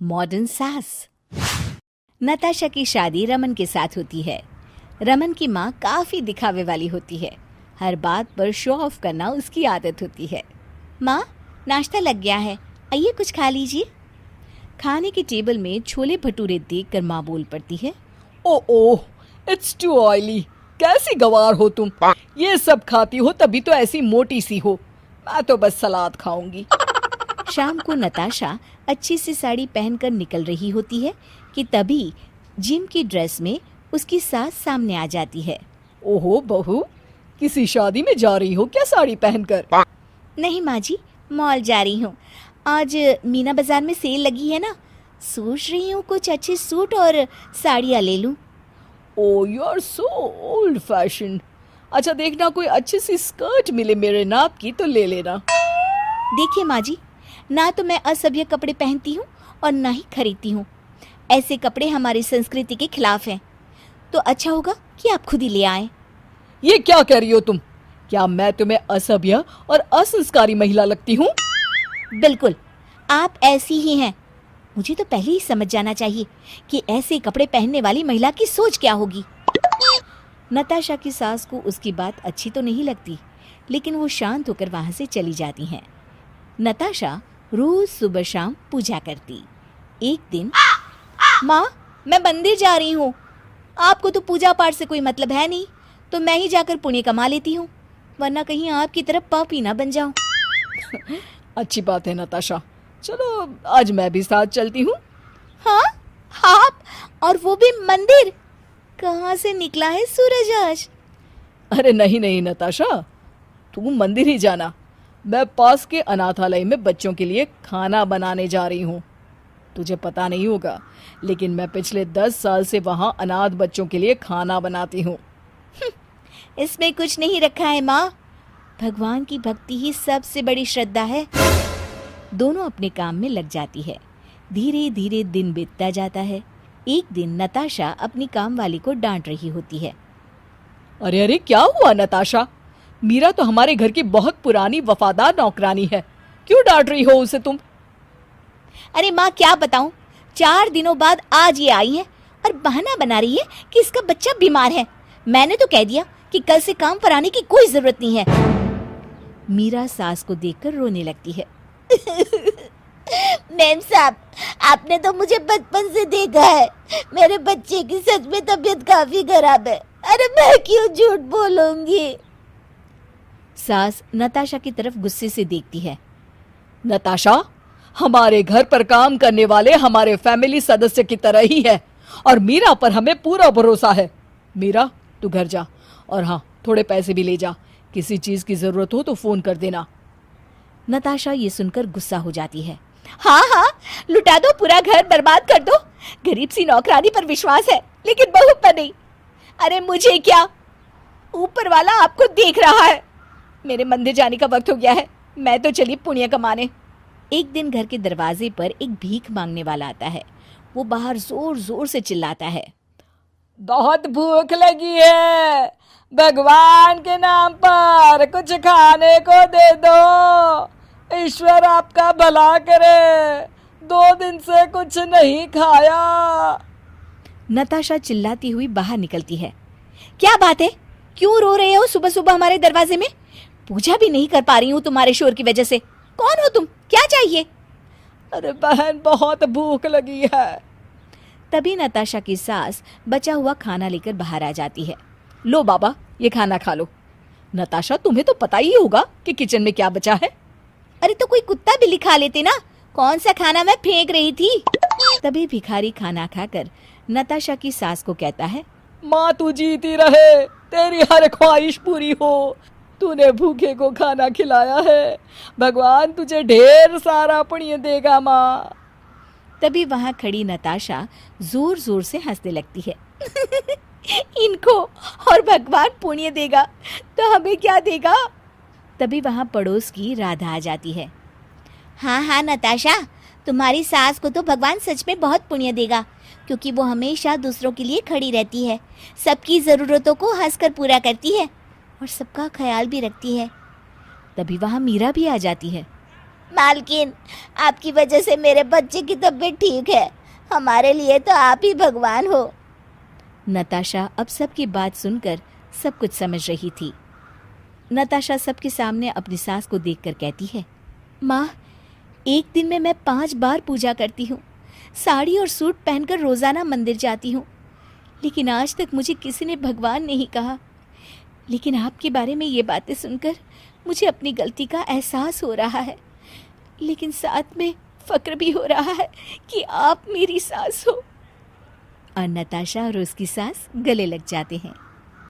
Modern सास। नताशा की शादी रमन के साथ होती है। रमन की माँ काफी दिखावे वाली होती है। हर बात पर शो ऑफ करना उसकी आदत होती है। माँ, नाश्ता लग गया है, आइए कुछ खा लीजिए। खाने के टेबल में छोले भटूरे देखकर माँ बोल पड़ती है, ओह, इट्स टू ऑयली। कैसी गवार हो तुम, ये सब खाती हो तभी तो ऐसी मोटी सी हो। मैं तो बस सलाद खाऊंगी। शाम को नताशा अच्छी सी साड़ी पहनकर निकल रही होती है कि तभी जिम की ड्रेस में उसकी सास सामने आ जाती है। ओहो बहू, किसी शादी में जा रही हो क्या साड़ी पहनकर? नहीं माँ जी, मॉल जा रही हूँ। आज मीना बाजार में सेल लगी है ना, सोच रही हूँ कुछ अच्छे सूट और साड़ियाँ ले लूँ। Oh, you are so old fashion. अच्छा देखना, कोई अच्छी सी स्कर्ट मिले मेरे नाप की तो ले लेना। देखिए माँ जी, ना तो मैं असभ्य कपड़े पहनती हूँ और ना ही खरीदती हूँ। ऐसे कपड़े हमारी संस्कृति के खिलाफ हैं। तो अच्छा होगा कि आप खुद ही ले आएं। ये क्या कह रही हो तुम? क्या मैं तुम्हें असभ्य और असंस्कारी महिला लगती हूँ? बिल्कुल, आप ऐसी ही हैं। मुझे तो पहले ही समझ जाना चाहिए कि ऐसे कपड़े पहनने वाली महिला की सोच क्या होगी। नताशा की सास को उसकी बात अच्छी तो नहीं लगती, लेकिन वो शांत होकर वहां से चली जाती हैं। नताशा रोज सुबह शाम पूजा करती। एक दिन, माँ, मैं मंदिर जा रही हूँ। आपको तो पूजा पाठ से कोई मतलब है नहीं, तो मैं ही जाकर पुण्य कमा लेती हूँ, वरना कहीं आपकी तरफ पापी ना बन जाऊं। अच्छी बात है नताशा, चलो आज मैं भी साथ चलती हूँ। हाँ, आप? और वो भी मंदिर? कहाँ से निकला है सूरज आज? अरे नहीं नहीं नताशा, तू मंदिर ही जाना। मैं पास के अनाथालय में बच्चों के लिए खाना बनाने जा रही हूँ। तुझे पता नहीं होगा, लेकिन मैं पिछले 10 साल से वहाँ अनाथ बच्चों के लिए खाना बनाती हूँ। इसमें कुछ नहीं रखा है माँ, भगवान की भक्ति ही सबसे बड़ी श्रद्धा है। दोनों अपने काम में लग जाती है। धीरे धीरे दिन बीतता जाता है। एक दिन नताशा अपनी काम वाली को डांट रही होती है। अरे अरे, क्या हुआ नताशा? मीरा तो हमारे घर की बहुत पुरानी वफादार नौकरानी है, क्यों डांट रही हो उसे तुम? अरे माँ, क्या बताऊं, 4 दिनों बाद आज ये आई है और बहाना बना रही है कि इसका बच्चा बीमार है। मैंने तो कह दिया कि कल से काम पर आने की कोई जरूरत नहीं है। मीरा सास को देखकर रोने लगती है। मैम साहब, आपने तो मुझे बचपन से देखा है, मेरे बच्चे की सच में तबीयत काफी खराब है। अरे मैं क्यों झूठ बोलूंगी? सास नताशा की तरफ गुस्से से देखती है। नताशा, हमारे घर पर काम करने वाले हमारे फैमिली सदस्य की तरह ही है और मीरा पर हमें पूरा भरोसा है। मीरा, तू घर जा और हाँ, थोड़े पैसे भी ले जा। किसी चीज की जरूरत हो तो फोन कर देना। नताशा ये सुनकर गुस्सा हो जाती है। हाँ हाँ, लुटा दो, पूरा घर बर्बाद कर दो। गरीब सी नौकरानी पर विश्वास है, लेकिन बहू पर नहीं। अरे मुझे क्या, ऊपर वाला आपको देख रहा है। मेरे मंदिर जाने का वक्त हो गया है, मैं तो चली पुण्य कमाने। एक दिन घर के दरवाजे पर एक भीख मांगने वाला आता है। वो बाहर जोर जोर से चिल्लाता है, बहुत भूख लगी है, भगवान के नाम पर कुछ खाने को दे दो। ईश्वर आपका भला करे, 2 दिन से कुछ नहीं खाया। नताशा चिल्लाती हुई बाहर निकलती है। क्या बात है, क्यों रो रहे हो सुबह सुबह हमारे दरवाजे में? पूजा भी नहीं कर पा रही हूँ तुम्हारे शोर की वजह से। कौन हो तुम, क्या चाहिए? अरे बहन, बहुत भूख लगी है। तभी नताशा की सास बचा हुआ खाना लेकर बाहर आ जाती है। लो बाबा, ये खाना खा लो। नताशा, तुम्हें तो पता ही होगा कि किचन में क्या बचा है। अरे तो कोई कुत्ता बिल्ली खा लेते ना, कौन सा खाना मैं फेंक रही थी। तभी भिखारी खाना खाकर नताशा की सास को कहता है, माँ तू जीती रहे, तेरी हर ख्वाहिश पूरी हो। तूने भूखे को खाना खिलाया है, भगवान तुझे ढेर सारा पुण्य देगा माँ। तभी वहां खड़ी नताशा जोर जोर से हंसने लगती है। इनको और भगवान पुण्य देगा तो हमें क्या देगा? तभी वहां पड़ोस की राधा आ जाती है। हाँ हाँ नताशा, तुम्हारी सास को तो भगवान सच में बहुत पुण्य देगा, क्योंकि वो हमेशा दूसरों के लिए खड़ी रहती है, सबकी ज़रूरतों को हंसकर पूरा करती है और सबका ख्याल भी रखती है। तभी वहाँ मीरा भी आ जाती है। मालकिन, आपकी वजह से मेरे बच्चे की तबीयत ठीक है। हमारे लिए तो आप ही भगवान हो। नताशा अब सबकी बात सुनकर सब कुछ समझ रही थी। नताशा सबके सामने अपनी सास को देखकर कहती है, माँ, एक दिन में मैं 5 बार पूजा करती हूँ, साड़ी और सूट पहनकर रोज़ाना मंदिर जाती हूँ, लेकिन आज तक मुझे किसी ने भगवान नहीं कहा। लेकिन आपके बारे में ये बातें सुनकर मुझे अपनी गलती का एहसास हो रहा है, लेकिन साथ में फ़क्र भी हो रहा है कि आप मेरी सास हो। और नताशा और उसकी सास गले लग जाते हैं।